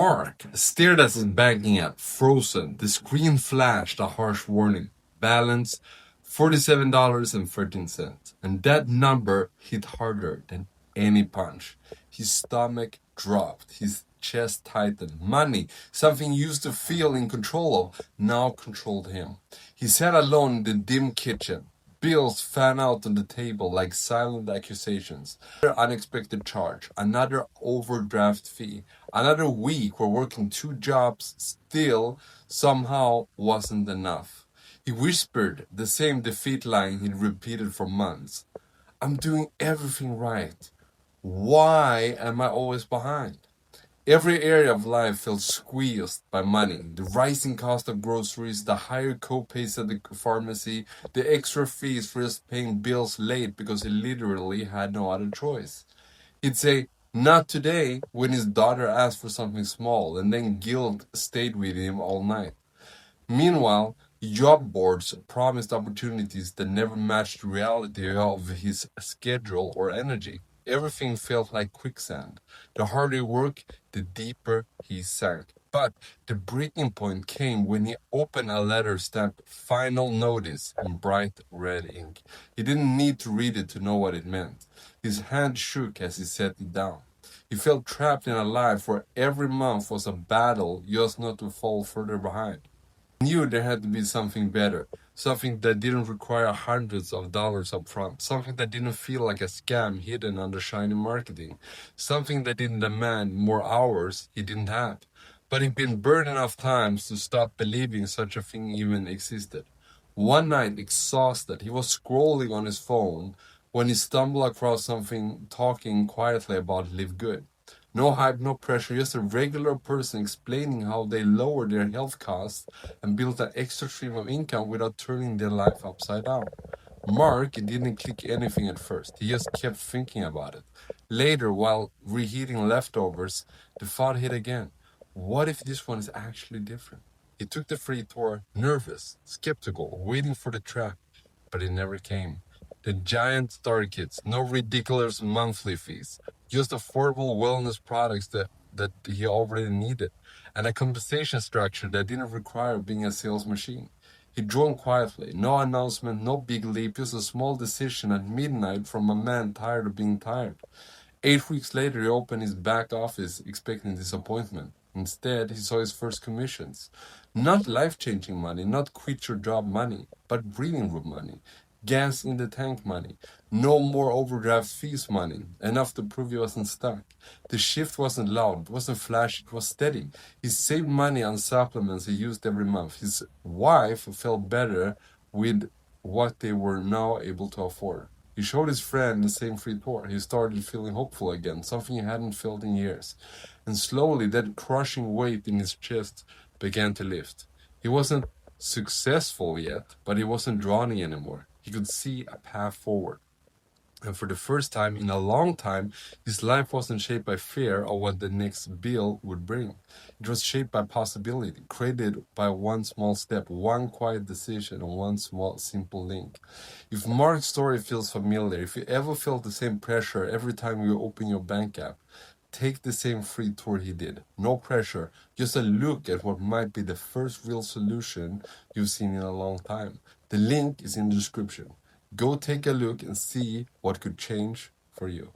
Mark stared at his banking app, frozen. The screen flashed a harsh warning. Balance $47.13. And that number hit harder than any punch. His stomach dropped. His chest tightened. Money, something he used to feel in control of, now controlled him. He sat alone in the dim kitchen. Bills fan out on the table like silent accusations. Another unexpected charge, another overdraft fee, another week where working 2 jobs still somehow wasn't enough. He whispered the same defeat line he'd repeated for months. I'm doing everything right. Why am I always behind? Every area of life felt squeezed by money. The rising cost of groceries, the higher co-pays at the pharmacy, the extra fees for just paying bills late because he literally had no other choice. He'd say, not today, when his daughter asked for something small, and then guilt stayed with him all night. Meanwhile, job boards promised opportunities that never matched the reality of his schedule or energy. Everything felt like quicksand. The harder he worked, the deeper he sank. But the breaking point came when he opened a letter stamped "Final Notice" in bright red ink. He didn't need to read it to know what it meant. His hand shook as he set it down. He felt trapped in a life where every month was a battle just not to fall further behind. He knew there had to be something better, something that didn't require hundreds of dollars up front, something that didn't feel like a scam hidden under shiny marketing, something that didn't demand more hours he didn't have. But he'd been burned enough times to stop believing such a thing even existed. One night, exhausted, he was scrolling on his phone when he stumbled across something talking quietly about LiveGood. No hype, no pressure, just a regular person explaining how they lowered their health costs and built an extra stream of income without turning their life upside down. Mark didn't click anything at first. He just kept thinking about it. Later, while reheating leftovers, the thought hit again. What if this one is actually different? He took the free tour, nervous, skeptical, waiting for the trap, but it never came. The giant start kits, no ridiculous monthly fees, just affordable wellness products that he already needed, and a compensation structure that didn't require being a sales machine. He joined quietly, no announcement, no big leap, just a small decision at midnight from a man tired of being tired. 8 weeks later, he opened his back office expecting disappointment. Instead, he saw his first commissions. Not life-changing money, not quit-your-job money, but breathing room money. Gas in the tank money. No more overdraft fees money. Enough to prove he wasn't stuck. The shift wasn't loud, it wasn't flashy, it was steady. He saved money on supplements he used every month. His wife felt better with what they were now able to afford. He showed his friend the same free tour. He started feeling hopeful again, something he hadn't felt in years. And slowly, that crushing weight in his chest began to lift. He wasn't successful yet, but he wasn't drowning anymore. He could see a path forward. And for the first time in a long time, his life wasn't shaped by fear of what the next bill would bring. It was shaped by possibility, created by one small step, one quiet decision, and one small, simple link. If Mark's story feels familiar, if you ever felt the same pressure every time you open your bank app, take the same free tour he did. No pressure, just a look at what might be the first real solution you've seen in a long time. The link is in the description. Go take a look and see what could change for you.